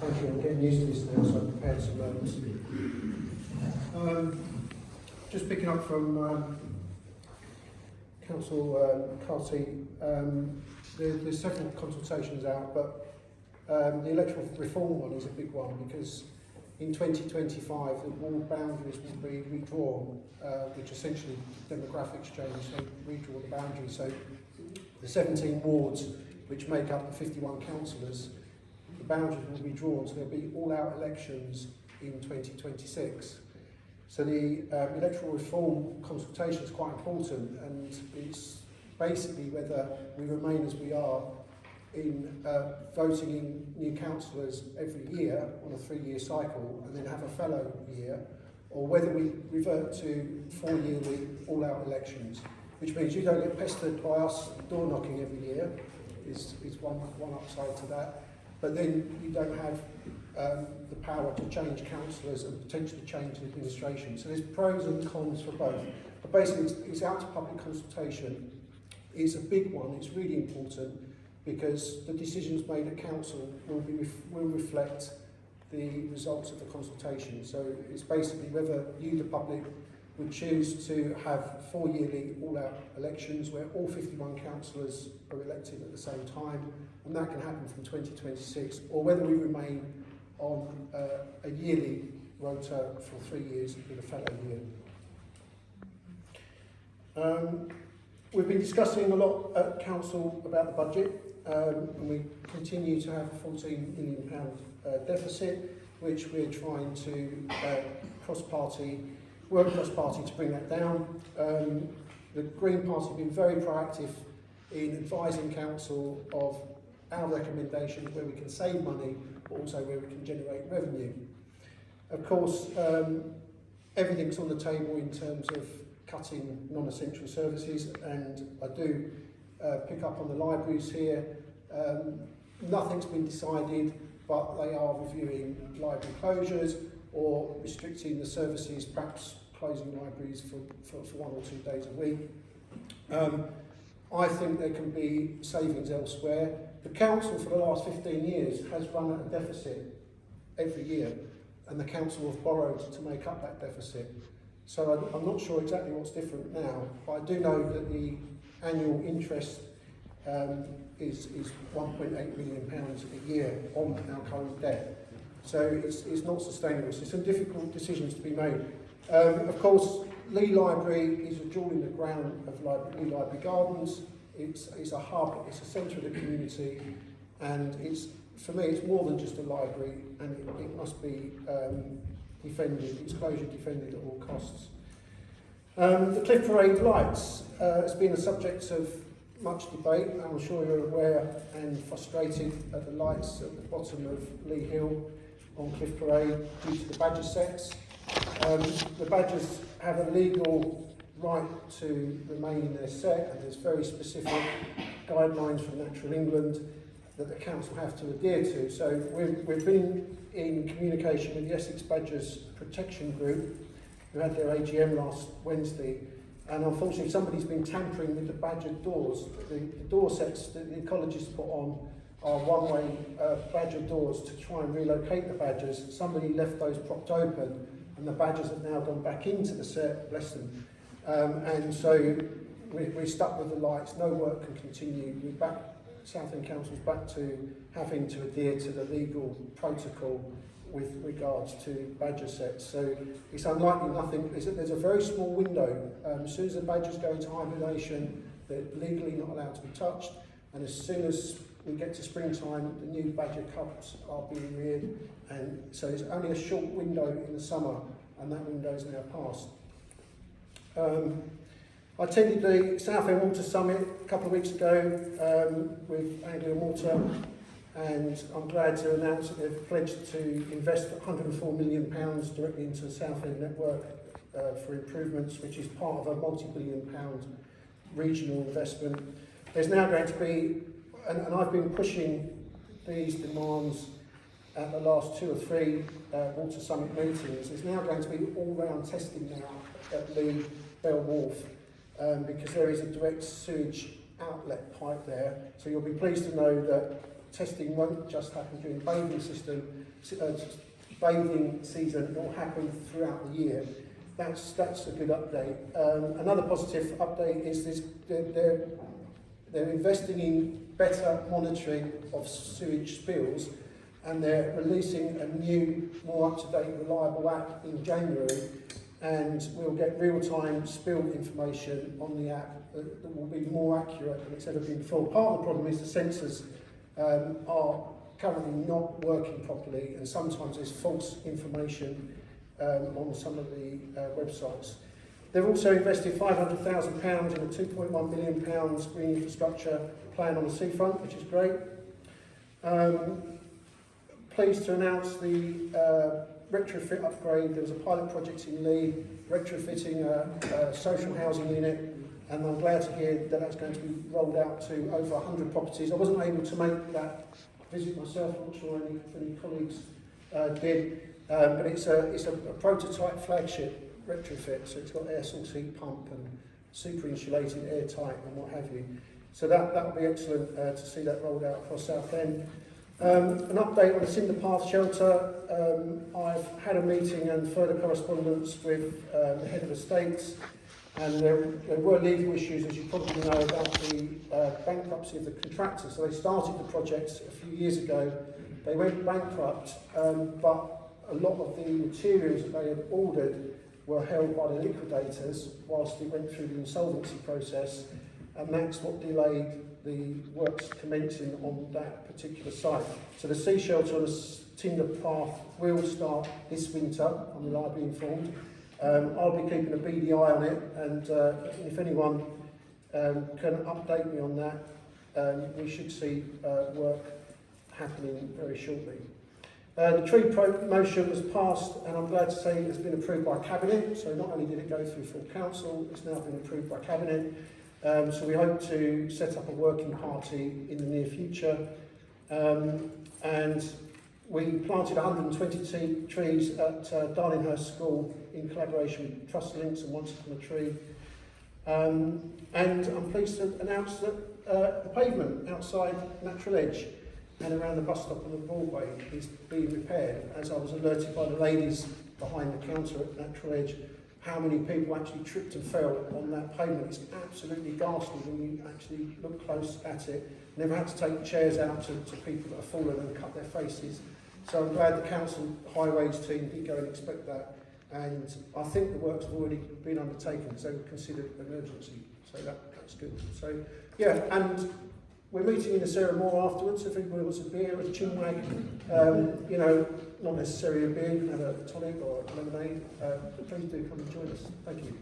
Thank you. I'm getting used to this now, so I've prepared some notes. Just picking up from Council Carty, there's several consultations out, but the electoral reform one is a big one because in 2025 the ward boundaries will be redrawn, which essentially demographics change, so redraw the boundaries. So the 17 wards which make up the 51 councillors, the boundaries will be drawn, so there'll be all-out elections in 2026. So the electoral reform consultation is quite important, and it's basically whether we remain as we are in voting in new councillors every year on a 3-year cycle and then have a fallow year, or whether we revert to 4-yearly all-out elections, which means you don't get pestered by us door knocking every year, is one upside to that, but then you don't have the power to change councillors and potentially change the administration. So there's pros and cons for both. But basically it's out to public consultation. It's a big one, it's really important because the decisions made at council will reflect the results of the consultation. So it's basically whether you, the public, would choose to have 4-yearly all-out elections where all 51 councillors are elected at the same time, and that can happen from 2026, or whether we remain on a yearly rota for 3 years with a fallow year. We've been discussing a lot at council about the budget, and we continue to have a £14 million deficit, which we're trying to work cross-party to bring that down. The Green Party have been very proactive in advising council of our recommendations where we can save money, but also where we can generate revenue. Of course, everything's on the table in terms of cutting non-essential services, and I do pick up on the libraries here. Nothing's been decided, but they are reviewing library closures or restricting the services, perhaps closing libraries for 1 or 2 days a week. I think there can be savings elsewhere. The council for the last 15 years has run at a deficit every year, and the council have borrowed to make up that deficit. So I'm not sure exactly what's different now, but I do know that the annual interest is £1.8 million a year on our current debt. So it's not sustainable. So some difficult decisions to be made. Of course, Leigh Library is a jewel in the crown of Leigh Library Gardens. It's a hub, it's a centre of the community, and for me it's more than just a library, and it must be defended, its closure defended at all costs. The Cliff Parade lights has been a subject of much debate. I'm sure you're aware and frustrated at the lights at the bottom of Leigh Hill on Cliff Parade due to the badger sets. The badgers have a legal right to remain in their set, and there's very specific guidelines from Natural England that the council have to adhere to. So we've been in communication with the Essex Badgers Protection Group, who had their AGM last Wednesday, and unfortunately somebody's been tampering with the badger doors. The door sets that the ecologists put on are one-way badger doors to try and relocate the badgers. Somebody left those propped open, and the badgers have now gone back into the set, bless them. And so we're stuck with the lights, no work can continue. We're back, Southend Council's back to having to adhere to the legal protocol with regards to badger sets. So it's unlikely nothing, there's a very small window. As soon as the badgers go into hibernation, they're legally not allowed to be touched, and as soon as we get to springtime, the new badger cubs are being reared, and so there's only a short window in the summer, and that window is now passed. I attended the Southend Water Summit a couple of weeks ago with Anglia Water, and I'm glad to announce that they've pledged to invest £104 million directly into the Southend network for improvements, which is part of a multi-billion-pound regional investment. There's now going to be, and I've been pushing these demands at the last 2 or 3 Water Summit meetings, there's now going to be all-round testing now at Leigh Bell Wharf, because there is a direct sewage outlet pipe there. So you'll be pleased to know that testing won't just happen during bathing season, it will happen throughout the year. That's a good update. Another positive update is they're investing in better monitoring of sewage spills, and they're releasing a new, more up-to-date, reliable app in January, and we'll get real-time spill information on the app that will be more accurate than it's ever been before. Part of the problem is the sensors are currently not working properly, and sometimes there's false information on some of the websites. They've also invested £500,000 in a £2.1 million green infrastructure plan on the seafront, which is great. Pleased to announce the retrofit upgrade. There was a pilot project in Leigh, retrofitting a social housing unit, and I'm glad to hear that that's going to be rolled out to over 100 properties. I wasn't able to make that visit myself, I'm not sure any colleagues did, but it's a prototype flagship retrofit, so it's got air source heat pump and super insulated, airtight and what have you. So that will be excellent to see that rolled out across Southend. An update on the Cinder Path shelter. I've had a meeting and further correspondence with the head of estates, and there were legal issues, as you probably know, about the bankruptcy of the contractor. So they started the project a few years ago. They went bankrupt, but a lot of the materials that they had ordered were held by the liquidators whilst they went through the insolvency process, and that's what delayed the works commencing on that particular site. So the sea shelter on the Cinder Path will start this winter, I'm reliably informed. I'll be keeping a beady eye on it, and if anyone can update me on that, we should see work happening very shortly. The tree promotion was passed, and I'm glad to say it has been approved by Cabinet. So not only did it go through full council, it's now been approved by Cabinet. So we hope to set up a working party in the near future. And we planted 120 trees at Darlinghurst School in collaboration with Trust Links and Once Upon a Tree. And I'm pleased to announce that the pavement outside Natural Edge and around the bus stop on the Broadway is being repaired, as I was alerted by the ladies behind the counter at Natural Edge how many people actually tripped and fell on that pavement. It's absolutely ghastly when you actually look close at it. Never had to take chairs out to people that have fallen and cut their faces. So I'm glad the council highways team did go and inspect that, and I think the works have already been undertaken because they were considered an emergency. So that's good. So yeah, and we're meeting in the Sarah Moore afterwards. If anybody wants a beer, a chinwag, you know, not necessarily a beer, you can have a tonic or a lemonade. Please do come and join us. Thank you.